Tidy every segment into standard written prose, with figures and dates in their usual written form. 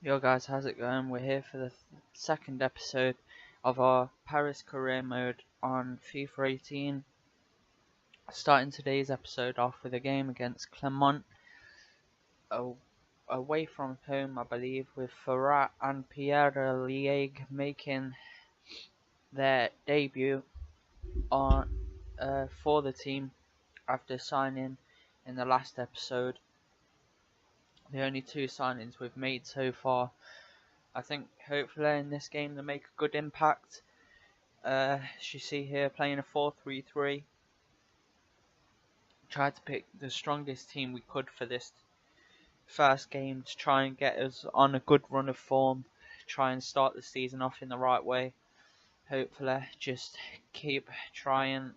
Yo guys, how's it going? We're here for the second episode of our Paris career mode on FIFA 18. Starting today's episode off with a game against Clermont, away from home I believe, with Ferrat and Pierre Liège making their debut on for the team after signing in the last episode. The only two signings we've made so far. I think hopefully in this game they make a good impact. As you see here, playing a 4-3-3. Tried to pick the strongest team we could for this first game to try and get us on a good run of form. Try and start the season off in the right way. Hopefully, just keep trying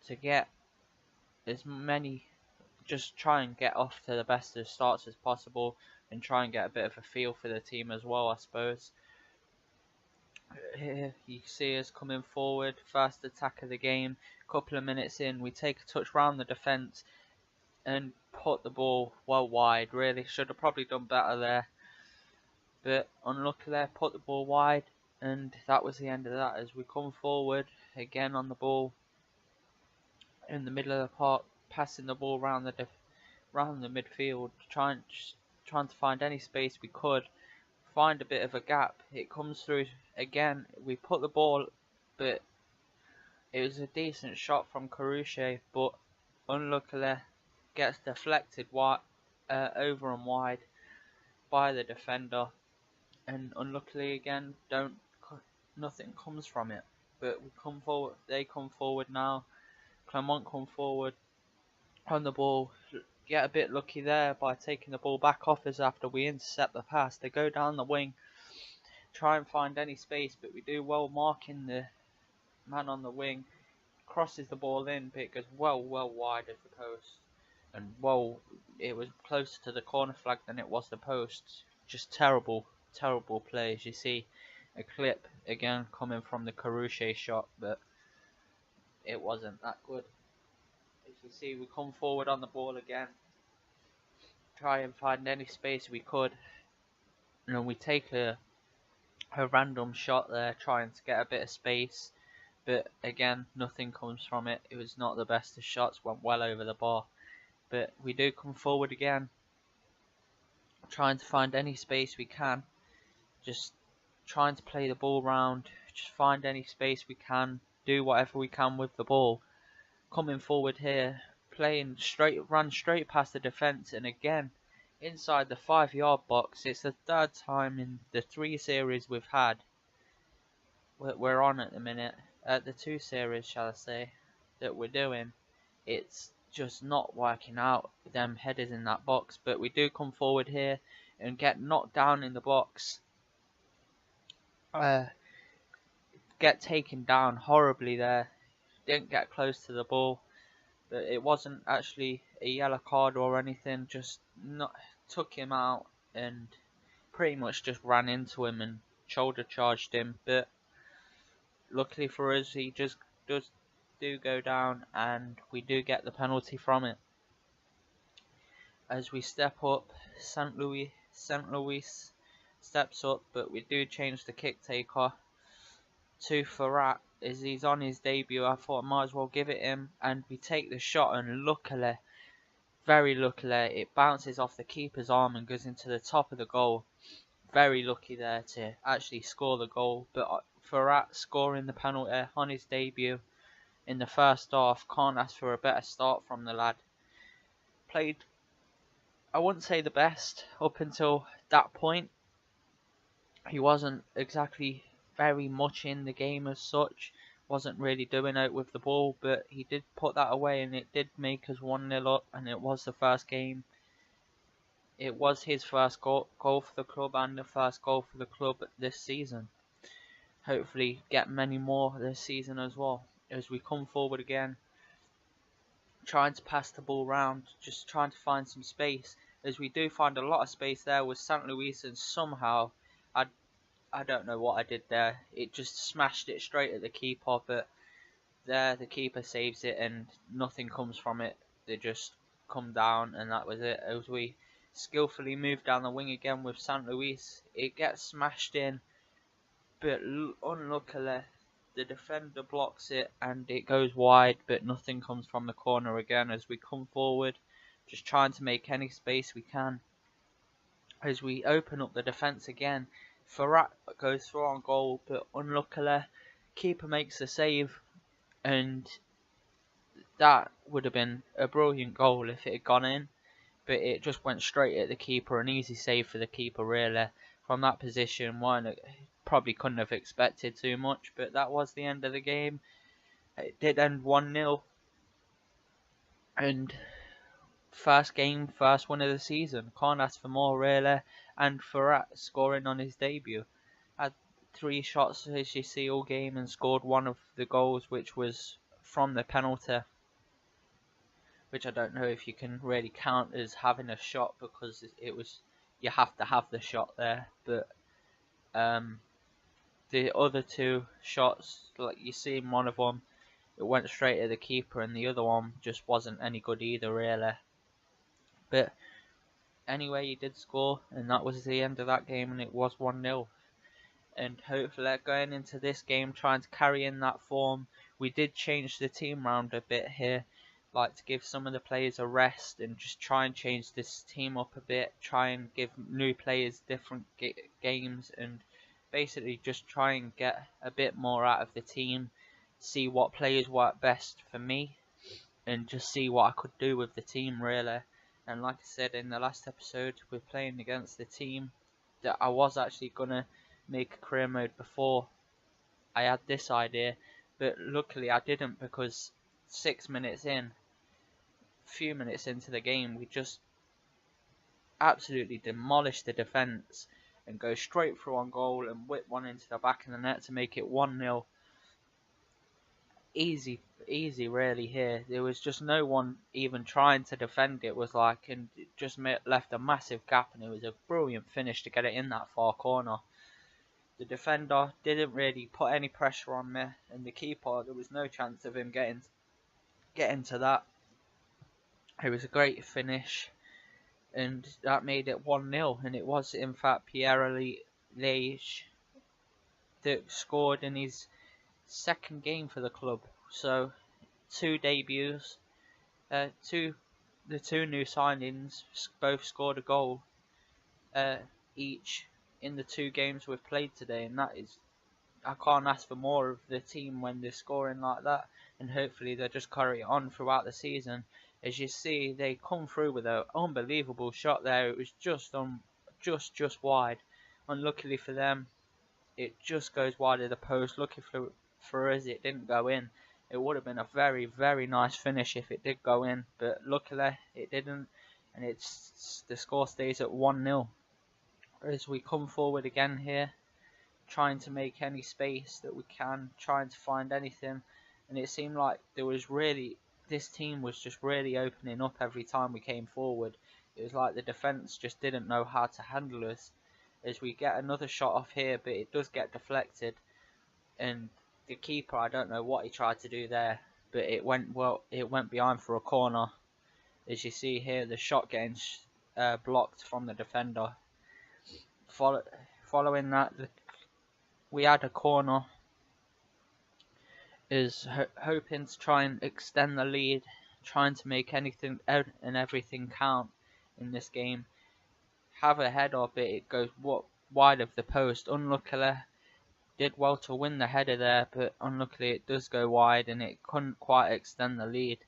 to get as many. Just try and get off to the best of starts as possible, and try and get a bit of a feel for the team as well, I suppose. Here you see us coming forward, first attack of the game. Couple of minutes in, we take a touch round the defence and put the ball well wide. Really should have probably done better there, but unluckily put the ball wide, and that was the end of that. As we come forward again on the ball in the middle of the park, passing the ball round the midfield, trying to find any space we could. Find a bit of a gap. It comes through again. We put the ball, but it was a decent shot from Caruche, but unluckily gets deflected over and wide by the defender, and unluckily again nothing comes from it. But we come forward. They come forward now. Clermont come forward on the ball. Get a bit lucky there by taking the ball back off us after we intercept the pass. They go down the wing, try and find any space, but we do well marking the man on the wing. Crosses the ball in, but it goes well wide of the post, and it was closer to the corner flag than it was the post. Just terrible play. As you see a clip again coming from the Caruche shot, but it wasn't that good. As you see, we come forward on the ball again, try and find any space we could, and then we take a random shot there, trying to get a bit of space, but again nothing comes from it. It was not the best of shots, went well over the bar, but we do come forward again, trying to find any space we can, just trying to play the ball round, just find any space we can, do whatever we can with the ball. Coming forward here, ran straight past the defence, and again inside the 5-yard box. It's the third time in the 3 series we've had. We're on at the minute, at the 2 series shall I say, that we're doing. It's just not working out, them headers in that box, but we do come forward here and get knocked down in the box. Get taken down horribly there. Didn't get close to the ball, but it wasn't actually a yellow card or anything. Just took him out and pretty much just ran into him and shoulder charged him. But luckily for us, he just does go down, and we do get the penalty from it. As we step up, St. Louis steps up, but we do change the kick taker to Ferrat. As he's on his debut, I thought I might as well give it him, and we take the shot, and luckily, very luckily, it bounces off the keeper's arm and goes into the top of the goal. Very lucky there to actually score the goal, but Ferrat scoring the penalty on his debut in the first half, can't ask for a better start from the lad. Played, I wouldn't say the best up until that point. He wasn't exactly very much in the game as such, wasn't really doing out with the ball, but he did put that away, and it did make us 1-0 up, and it was the first game. It was his first goal for the club, and the first goal for the club this season. Hopefully get many more this season as well. As we come forward again, trying to pass the ball round, just trying to find some space, as we do find a lot of space there with St. Louis, and somehow I don't know what I did there. It just smashed it straight at the keeper, but there the keeper saves it and nothing comes from it. They just come down, and that was it. As we skillfully moved down the wing again with St. Luis. It gets smashed in, but unluckily the defender blocks it and it goes wide, but nothing comes from the corner again as we come forward, just trying to make any space we can. As we open up the defence again, Farrat goes through on goal, but unluckily keeper makes the save, and that would have been a brilliant goal if it had gone in, but it just went straight at the keeper. An easy save for the keeper really from that position. One probably couldn't have expected too much, but that was the end of the game. It did end 1-0, and first game, first win of the season. Can't ask for more really. And Farrat scoring on his debut. Had 3 shots as you see all game and scored one of the goals, which was from the penalty, which I don't know if you can really count as having a shot, because it was, you have to have the shot there. But the other 2 shots, like you see in one of them, it went straight at the keeper, and the other one just wasn't any good either really. But anyway, he did score, and that was the end of that game, and it was 1-0. And hopefully going into this game, trying to carry in that form. We did change the team round a bit here, like to give some of the players a rest and just try and change this team up a bit, try and give new players different games, and basically just try and get a bit more out of the team, see what players work best for me, and just see what I could do with the team really. And like I said in the last episode, we're playing against the team that I was actually going to make a career mode before I had this idea, but luckily I didn't, because 6 minutes in, a few minutes into the game, we just absolutely demolished the defence and go straight through on goal and whip one into the back of the net to make it 1-0. Easy really here. There was just no one even trying to defend it, was like, and it just left a massive gap, and it was a brilliant finish to get it in that far corner. The defender didn't really put any pressure on me, and the keeper, there was no chance of him getting to that. It was a great finish, and that made it 1-0, and it was in fact Pierre-Leige that scored in his second game for the club. So 2 debuts, the 2 new signings both scored a goal each in the 2 games we've played today, and that is, I can't ask for more of the team when they're scoring like that, and hopefully they'll just carry it on throughout the season. As you see, they come through with an unbelievable shot there. It was just wide. Unluckily for them, it just goes wide of the post. Lucky for us, it didn't go in. It would have been a very, very nice finish if it did go in, but luckily it didn't, and the score stays at 1-0. As we come forward again here, trying to make any space that we can, trying to find anything, and it seemed like this team was just really opening up every time we came forward. It was like the defence just didn't know how to handle us. As we get another shot off here, but it does get deflected, and the keeper, I don't know what he tried to do there, but it went behind for a corner. As you see here, the shot getting blocked from the defender. Following that, we had a corner, is hoping to try and extend the lead, trying to make anything and everything count in this game. Have a header, but it goes wide of the post. Unluckily, did well to win the header there, but unluckily it does go wide, and it couldn't quite extend the lead.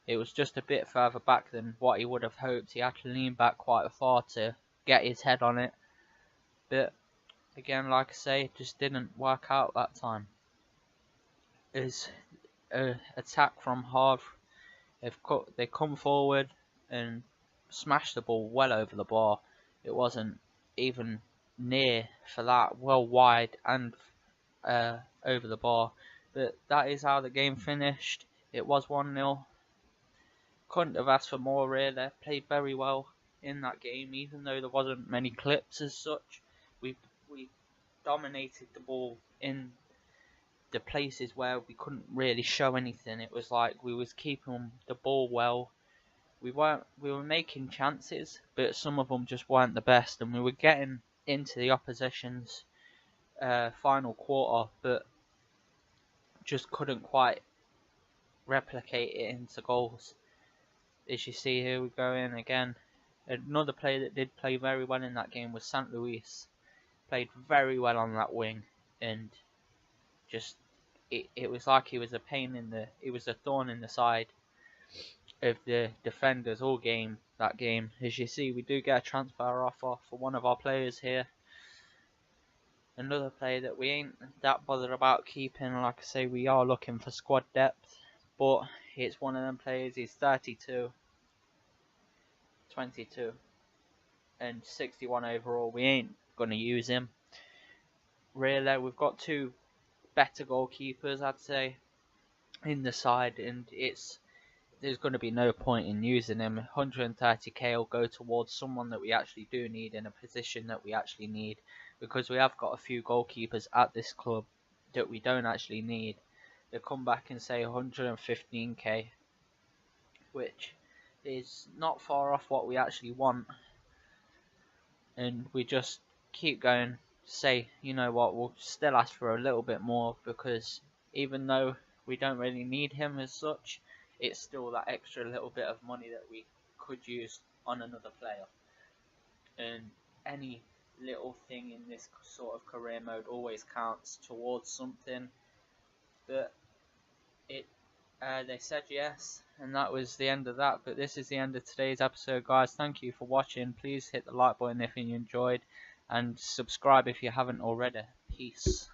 It was just a bit further back than what he would have hoped. He had to lean back quite far to get his head on it, but again, like I say, it just didn't work out that time. Is an attack from Havre. They come forward and smash the ball well over the bar. It wasn't even near for that, well wide and over the bar. But that is how the game finished. It was 1-0. Couldn't have asked for more really. Played very well in that game, even though there wasn't many clips as such. We dominated the ball in the places where we couldn't really show anything. It was like we was keeping the ball well, we were making chances, but some of them just weren't the best, and we were getting into the opposition's final quarter, but just couldn't quite replicate it into goals. As you see here, we go in again. Another player that did play very well in that game was St. Louis. Played very well on that wing, and just it was like he was a thorn in the side of the defenders all game that game. As you see, we do get a transfer offer for one of our players here. Another player that we ain't that bothered about keeping. Like I say, we are looking for squad depth, but it's one of them players. He's 32, 22, and 61 overall. We ain't gonna use him. Really, we've got two better goalkeepers, I'd say, in the side, and there's going to be no point in using him. 130k will go towards someone that we actually do need in a position that we actually need, because we have got a few goalkeepers at this club that we don't actually need. They come back and say 115k, which is not far off what we actually want, and we just keep going. Say, you know what, we'll still ask for a little bit more, because even though we don't really need him as such, it's still that extra little bit of money that we could use on another player. And any little thing in this sort of career mode always counts towards something. But they said yes, and that was the end of that. But this is the end of today's episode, guys. Thank you for watching. Please hit the like button if you enjoyed, and subscribe if you haven't already. Peace.